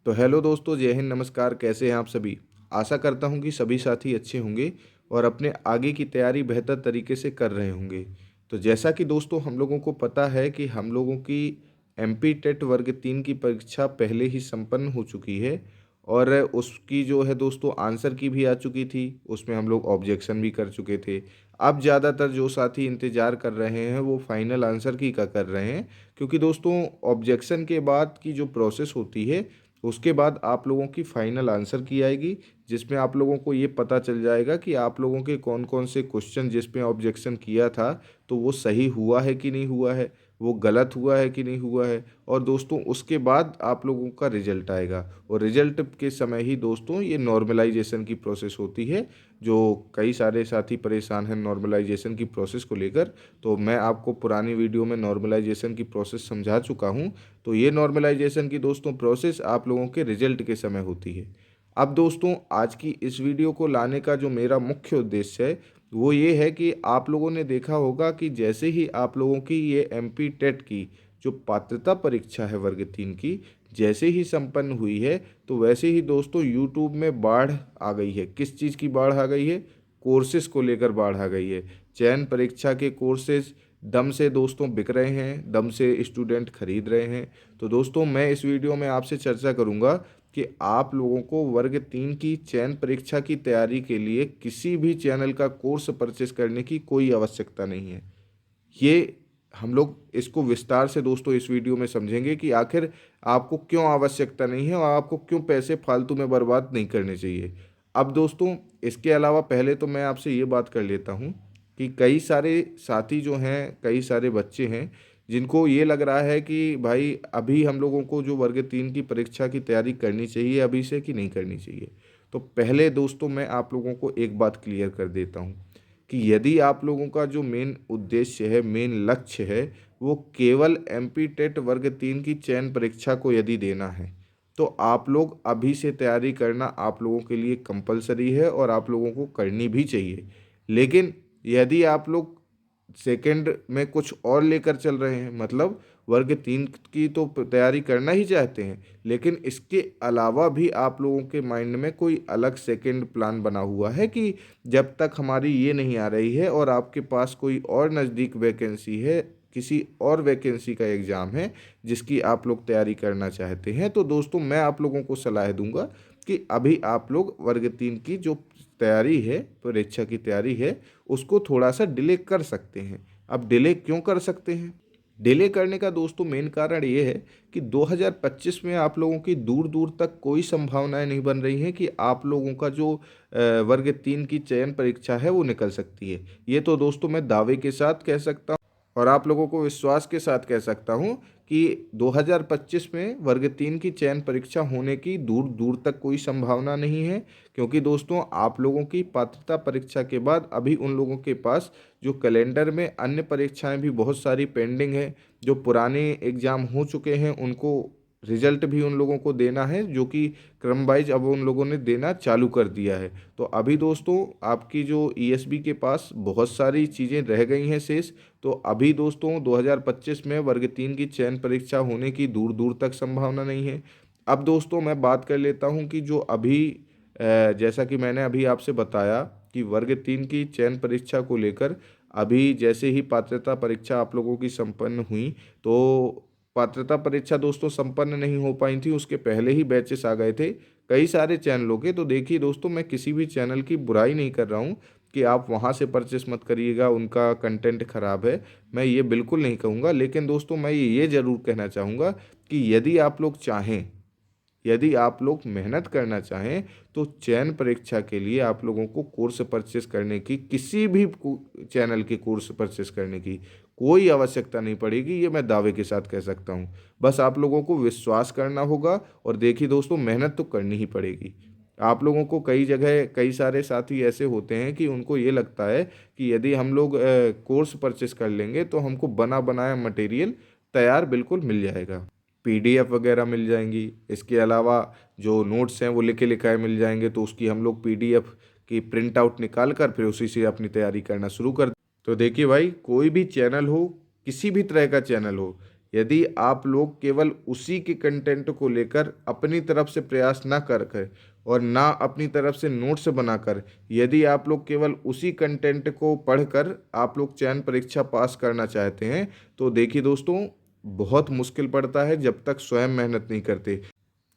तो हेलो दोस्तों, जय हिंद, नमस्कार। कैसे हैं आप सभी? आशा करता हूं कि सभी साथी अच्छे होंगे और अपने आगे की तैयारी बेहतर तरीके से कर रहे होंगे। तो जैसा कि दोस्तों हम लोगों को पता है कि हम लोगों की एमपी टेट वर्ग 3 की परीक्षा पहले ही संपन्न हो चुकी है और उसकी जो है दोस्तों आंसर की भी आ चुकी थी। उसमें हम लोग ऑब्जेक्शन भी कर चुके थे। अब ज़्यादातर जो साथी इंतज़ार कर रहे हैं वो फाइनल आंसर की का कर रहे हैं, क्योंकि दोस्तों ऑब्जेक्शन के बाद की जो प्रोसेस होती है उसके बाद आप लोगों की फाइनल आंसर की आएगी, जिसमें आप लोगों को ये पता चल जाएगा कि आप लोगों के कौन कौन से क्वेश्चन जिसमें ऑब्जेक्शन किया था तो वो सही हुआ है कि नहीं हुआ है, वो गलत हुआ है कि नहीं हुआ है। और दोस्तों उसके बाद आप लोगों का रिजल्ट आएगा और रिजल्ट के समय ही दोस्तों ये नॉर्मलाइजेशन की प्रोसेस होती है। जो कई सारे साथी परेशान हैं नॉर्मलाइजेशन की प्रोसेस को लेकर, तो मैं आपको पुरानी वीडियो में नॉर्मलाइजेशन की प्रोसेस समझा चुका हूँ। तो ये नॉर्मलाइजेशन की दोस्तों प्रोसेस आप लोगों के रिजल्ट के समय होती है। अब दोस्तों आज की इस वीडियो को लाने का जो मेरा मुख्य उद्देश्य है वो ये है कि आप लोगों ने देखा होगा कि जैसे ही आप लोगों की ये एमपी टेट की जो पात्रता परीक्षा है वर्ग 3 की जैसे ही संपन्न हुई है, तो वैसे ही दोस्तों यूट्यूब में बाढ़ आ गई है। किस चीज़ की बाढ़ आ गई है? कोर्सेज को लेकर बाढ़ आ गई है। चयन परीक्षा के कोर्सेज दम से दोस्तों बिक रहे हैं, दम से स्टूडेंट खरीद रहे हैं। तो दोस्तों मैं इस वीडियो में आपसे चर्चा करूंगा कि आप लोगों को वर्ग 3 की चयन परीक्षा की तैयारी के लिए किसी भी चैनल का कोर्स परचेस करने की कोई आवश्यकता नहीं है। ये हम लोग इसको विस्तार से दोस्तों इस वीडियो में समझेंगे कि आखिर आपको क्यों आवश्यकता नहीं है और आपको क्यों पैसे फालतू में बर्बाद नहीं करने चाहिए। अब दोस्तों इसके अलावा पहले तो मैं आपसे ये बात कर लेता हूँ कि कई सारे साथी जो हैं, कई सारे बच्चे हैं जिनको ये लग रहा है कि भाई अभी हम लोगों को जो वर्ग 3 की परीक्षा की तैयारी करनी चाहिए अभी से कि नहीं करनी चाहिए। तो पहले दोस्तों मैं आप लोगों को एक बात क्लियर कर देता हूँ कि यदि आप लोगों का जो मेन उद्देश्य है, मेन लक्ष्य है, वो केवल एमपी टेट वर्ग 3 की चयन परीक्षा को यदि देना है तो आप लोग अभी से तैयारी करना आप लोगों के लिए कंपलसरी है और आप लोगों को करनी भी चाहिए। लेकिन यदि आप लोग सेकंड में कुछ और लेकर चल रहे हैं, मतलब वर्ग 3 की तो तैयारी करना ही चाहते हैं, लेकिन इसके अलावा भी आप लोगों के माइंड में कोई अलग सेकंड प्लान बना हुआ है कि जब तक हमारी ये नहीं आ रही है और आपके पास कोई और नज़दीक वैकेंसी है, किसी और वैकेंसी का एग्ज़ाम है जिसकी आप लोग तैयारी करना चाहते हैं, तो दोस्तों मैं आप लोगों को सलाह दूंगा कि अभी आप लोग वर्ग 3 की जो तैयारी है, परीक्षा की तैयारी है, उसको थोड़ा सा डिले कर सकते हैं। अब डिले क्यों कर सकते हैं? डिले करने का दोस्तों मेन कारण ये है कि 2025 में आप लोगों की दूर दूर तक कोई संभावनाएं नहीं बन रही हैं कि आप लोगों का जो वर्ग 3 की चयन परीक्षा है वो निकल सकती है। ये तो दोस्तों मैं दावे के साथ कह सकता हूँ और आप लोगों को विश्वास के साथ कह सकता हूँ कि 2025 में वर्ग 3 की चयन परीक्षा होने की दूर दूर तक कोई संभावना नहीं है, क्योंकि दोस्तों आप लोगों की पात्रता परीक्षा के बाद अभी उन लोगों के पास जो कैलेंडर में अन्य परीक्षाएं भी बहुत सारी पेंडिंग है। जो पुराने एग्ज़ाम हो चुके हैं उनको रिजल्ट भी उन लोगों को देना है, जो कि क्रम वाइज अब उन लोगों ने देना चालू कर दिया है। तो अभी दोस्तों आपकी जो ईएसबी के पास बहुत सारी चीज़ें रह गई हैं शेष। तो अभी दोस्तों 2025 में वर्ग 3 की चयन परीक्षा होने की दूर दूर तक संभावना नहीं है। अब दोस्तों मैं बात कर लेता हूं कि जो अभी जैसा कि मैंने अभी आपसे बताया कि वर्ग 3 की चयन परीक्षा को लेकर अभी जैसे ही पात्रता परीक्षा आप लोगों की संपन्न हुई, तो पात्रता परीक्षा दोस्तों संपन्न नहीं हो पाई थी, उसके पहले ही बैचेस आ गए थे कई सारे चैनलों के। तो देखिए दोस्तों मैं किसी भी चैनल की बुराई नहीं कर रहा हूँ कि आप वहाँ से परचेस मत करिएगा, उनका कंटेंट खराब है, मैं ये बिल्कुल नहीं कहूँगा। लेकिन दोस्तों मैं ये ज़रूर कहना चाहूँगा कि यदि आप लोग चाहें, यदि आप लोग मेहनत करना चाहें, तो चयन परीक्षा के लिए आप लोगों को कोर्स परचेस करने की, किसी भी चैनल के कोर्स परचेस करने की कोई आवश्यकता नहीं पड़ेगी। ये मैं दावे के साथ कह सकता हूँ। बस आप लोगों को विश्वास करना होगा और देखिए दोस्तों मेहनत तो करनी ही पड़ेगी। आप लोगों को कई जगह कई सारे साथी ऐसे होते हैं कि उनको ये लगता है कि यदि हम लोग कोर्स परचेस कर लेंगे तो हमको बना बनाया मटेरियल तैयार बिल्कुल मिल जाएगा, पीडीएफ वगैरह मिल जाएंगी। इसके अलावा जो नोट्स हैं वो लिखे लिखाए मिल जाएंगे, तो उसकी हम लोग पीडीएफ की प्रिंट आउट निकाल कर फिर उसी से अपनी तैयारी करना शुरू कर। तो देखिए भाई, कोई भी चैनल हो, किसी भी तरह का चैनल हो, यदि आप लोग केवल उसी के कंटेंट को लेकर अपनी तरफ से प्रयास ना कर कर और ना अपनी तरफ से नोट्स बनाकर, यदि आप लोग केवल उसी कंटेंट को पढ़कर आप लोग चयन परीक्षा पास करना चाहते हैं, तो देखिए दोस्तों, बहुत मुश्किल पड़ता है जब तक स्वयं मेहनत नहीं करते।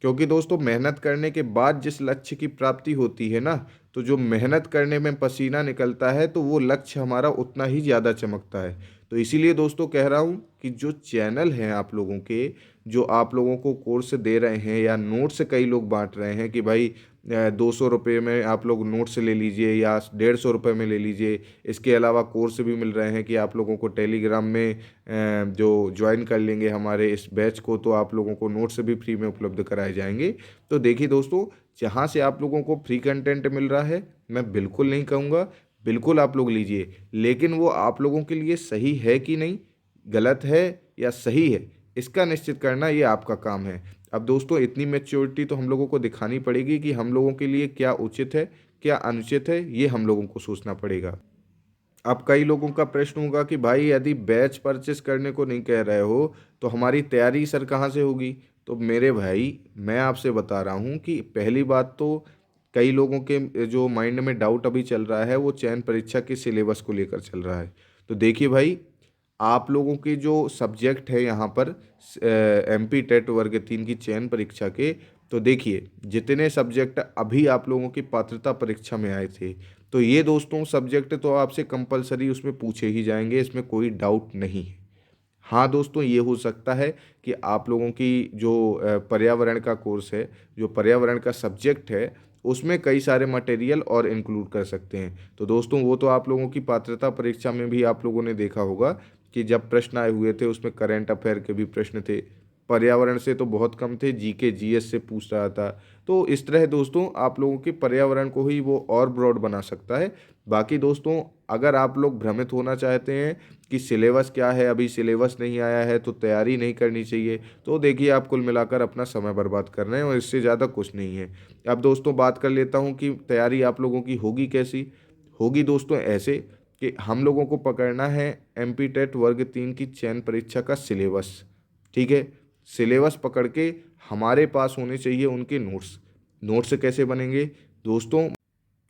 क्योंकि दोस्तों, मेहनत करने के बाद जिस लक्ष्य की प्राप्ति होती है ना, तो जो मेहनत करने में पसीना निकलता है तो वो लक्ष्य हमारा उतना ही ज़्यादा चमकता है। तो इसीलिए दोस्तों कह रहा हूँ कि जो चैनल हैं आप लोगों के, जो आप लोगों को कोर्स दे रहे हैं या नोट्स कई लोग बांट रहे हैं कि भाई 200 रुपये में आप लोग नोट्स ले लीजिए या 150 रुपये में ले लीजिए। इसके अलावा कोर्स भी मिल रहे हैं कि आप लोगों को टेलीग्राम में जो ज्वाइन कर लेंगे हमारे इस बैच को, तो आप लोगों को नोट्स भी फ्री में उपलब्ध कराए जाएंगे। तो देखिए दोस्तों, जहाँ से आप लोगों को फ्री कंटेंट मिल रहा है, मैं बिल्कुल नहीं कहूँगा, बिल्कुल आप लोग लीजिए, लेकिन वो आप लोगों के लिए सही है कि नहीं, गलत है या सही है, इसका निश्चित करना ये आपका काम है। अब दोस्तों, इतनी मैच्योरिटी तो हम लोगों को दिखानी पड़ेगी कि हम लोगों के लिए क्या उचित है, क्या अनुचित है, ये हम लोगों को सोचना पड़ेगा। अब कई लोगों का प्रश्न होगा कि भाई यदि बैच परचेस करने को नहीं कह रहे हो तो हमारी तैयारी सर कहाँ से होगी। तो मेरे भाई, मैं आपसे बता रहा हूँ कि पहली बात तो कई लोगों के जो माइंड में डाउट अभी चल रहा है वो चयन परीक्षा के सिलेबस को लेकर चल रहा है। तो देखिए भाई, आप लोगों के जो सब्जेक्ट है यहाँ पर एमपी टेट वर्ग 3 की चयन परीक्षा के, तो देखिए जितने सब्जेक्ट अभी आप लोगों की पात्रता परीक्षा में आए थे, तो ये दोस्तों सब्जेक्ट तो आपसे कंपलसरी उसमें पूछे ही जाएंगे, इसमें कोई डाउट नहीं है। हाँ दोस्तों, ये हो सकता है कि आप लोगों की जो पर्यावरण का कोर्स है, जो पर्यावरण का सब्जेक्ट है, उसमें कई सारे मटेरियल और इंक्लूड कर सकते हैं। तो दोस्तों, वो तो आप लोगों की पात्रता परीक्षा में भी आप लोगों ने देखा होगा कि जब प्रश्न आए हुए थे उसमें करंट अफेयर के भी प्रश्न थे, पर्यावरण से तो बहुत कम थे, जीके जीएस से पूछ रहा था। तो इस तरह दोस्तों, आप लोगों के पर्यावरण को ही वो और ब्रॉड बना सकता है। बाकी दोस्तों, अगर आप लोग भ्रमित होना चाहते हैं कि सिलेबस क्या है, अभी सिलेबस नहीं आया है तो तैयारी नहीं करनी चाहिए, तो देखिए आप कुल मिलाकर अपना समय बर्बाद कर रहे हैं और इससे ज़्यादा कुछ नहीं है। अब दोस्तों, बात कर लेता हूँ कि तैयारी आप लोगों की होगी कैसी। होगी दोस्तों ऐसे कि हम लोगों को पकड़ना है एमपी टेट वर्ग 3 की चयन परीक्षा का सिलेबस। ठीक है, सिलेबस पकड़ के हमारे पास होने चाहिए उनके नोट्स। नोट्स कैसे बनेंगे दोस्तों,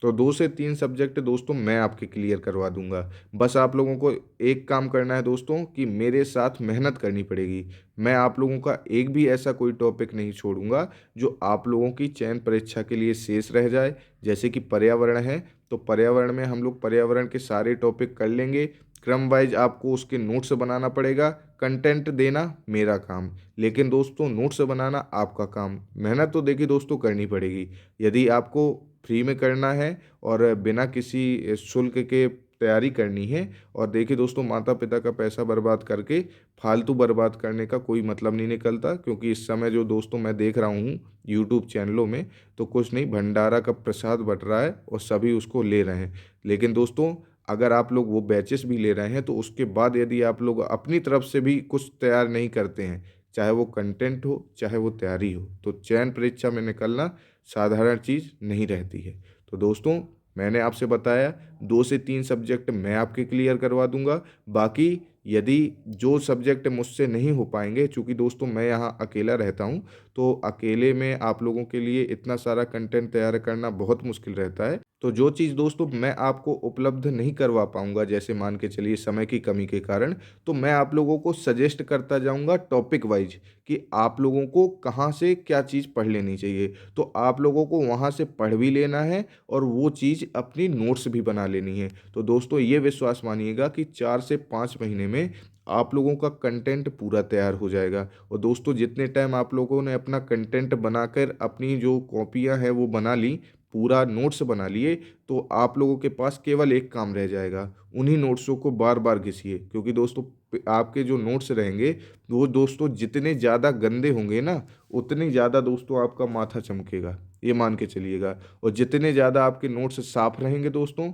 तो 2 से 3 सब्जेक्ट दोस्तों मैं आपके क्लियर करवा दूंगा। बस आप लोगों को एक काम करना है दोस्तों कि मेरे साथ मेहनत करनी पड़ेगी। मैं आप लोगों का एक भी ऐसा कोई टॉपिक नहीं छोड़ूंगा जो आप लोगों की चयन परीक्षा के लिए शेष रह जाए। जैसे कि पर्यावरण है, तो पर्यावरण में हम लोग पर्यावरण के सारे टॉपिक कर लेंगे। क्रम वाइज आपको उसके नोट्स बनाना पड़ेगा। कंटेंट देना मेरा काम, लेकिन दोस्तों नोट्स बनाना आपका काम। मेहनत तो देखिए दोस्तों करनी पड़ेगी। यदि आपको फ्री में करना है और बिना किसी शुल्क के तैयारी करनी है, और देखिए दोस्तों, माता पिता का पैसा बर्बाद करके फालतू बर्बाद करने का कोई मतलब नहीं निकलता। क्योंकि इस समय जो दोस्तों मैं देख रहा हूँ यूट्यूब चैनलों में, तो कुछ नहीं, भंडारा का प्रसाद बट रहा है और सभी उसको ले रहे हैं। लेकिन दोस्तों, अगर आप लोग वो बैचेस भी ले रहे हैं तो उसके बाद यदि आप लोग अपनी तरफ से भी कुछ तैयार नहीं करते हैं, चाहे वो कंटेंट हो चाहे वो तैयारी हो, तो चयन परीक्षा में निकलना साधारण चीज़ नहीं रहती है। तो दोस्तों, मैंने आपसे बताया 2 से 3 सब्जेक्ट मैं आपके क्लियर करवा दूंगा। बाकी यदि जो सब्जेक्ट मुझसे नहीं हो पाएंगे, चूँकि दोस्तों मैं यहाँ अकेला रहता हूँ, तो अकेले में आप लोगों के लिए इतना सारा कंटेंट तैयार करना बहुत मुश्किल रहता है। तो जो चीज़ दोस्तों मैं आपको उपलब्ध नहीं करवा पाऊंगा, जैसे मान के चलिए समय की कमी के कारण, तो मैं आप लोगों को सजेस्ट करता जाऊंगा टॉपिक वाइज कि आप लोगों को कहाँ से क्या चीज़ पढ़ लेनी चाहिए। तो आप लोगों को वहाँ से पढ़ भी लेना है और वो चीज़ अपनी नोट्स भी बना लेनी है। तो दोस्तों, ये विश्वास मानिएगा कि 4 से 5 महीने में आप लोगों का कंटेंट पूरा तैयार हो जाएगा। और दोस्तों, जितने टाइम आप लोगों ने अपना कंटेंट बनाकर अपनी जो कॉपियाँ हैं वो बना ली, पूरा नोट्स बना लिए, तो आप लोगों के पास केवल एक काम रह जाएगा, उन्हीं नोट्सों को बार बार घिसिए। क्योंकि दोस्तों, आपके जो नोट्स रहेंगे वो दोस्तों जितने ज़्यादा गंदे होंगे ना, उतनी ज़्यादा दोस्तों आपका माथा चमकेगा, ये मान के चलिएगा। और जितने ज़्यादा आपके नोट्स साफ रहेंगे दोस्तों,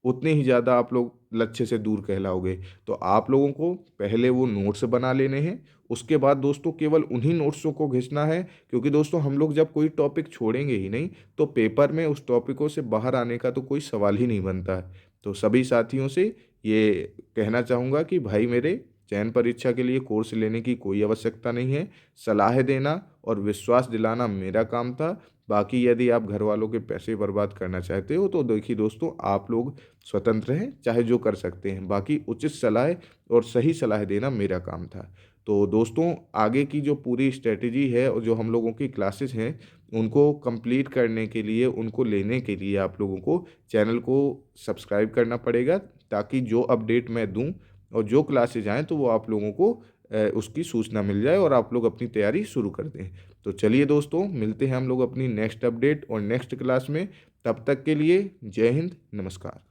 उतने ही ज़्यादा आप लोग लक्ष्य से दूर कहलाओगे। तो आप लोगों को पहले वो नोट्स बना लेने हैं, उसके बाद दोस्तों केवल उन्हीं नोट्सों को घिसना है। क्योंकि दोस्तों, हम लोग जब कोई टॉपिक छोड़ेंगे ही नहीं, तो पेपर में उस टॉपिकों से बाहर आने का तो कोई सवाल ही नहीं बनता है। तो सभी साथियों से ये कहना चाहूँगा कि भाई मेरे, चयन परीक्षा के लिए कोर्स लेने की कोई आवश्यकता नहीं है। सलाह देना और विश्वास दिलाना मेरा काम था। बाकी यदि आप घर वालों के पैसे बर्बाद करना चाहते हो तो देखिए दोस्तों, आप लोग स्वतंत्र हैं, चाहे जो कर सकते हैं। बाकी उचित सलाह और सही सलाह देना मेरा काम था। तो दोस्तों, आगे की जो पूरी स्ट्रेटजी है और जो हम लोगों की क्लासेस हैं उनको कंप्लीट करने के लिए, उनको लेने के लिए आप लोगों को चैनल को सब्सक्राइब करना पड़ेगा, ताकि जो अपडेट मैं दूं और जो क्लासेज आएँ तो वो आप लोगों को उसकी सूचना मिल जाए और आप लोग अपनी तैयारी शुरू कर दें। तो चलिए दोस्तों, मिलते हैं हम लोग अपनी नेक्स्ट अपडेट और नेक्स्ट क्लास में। तब तक के लिए जय हिंद, नमस्कार।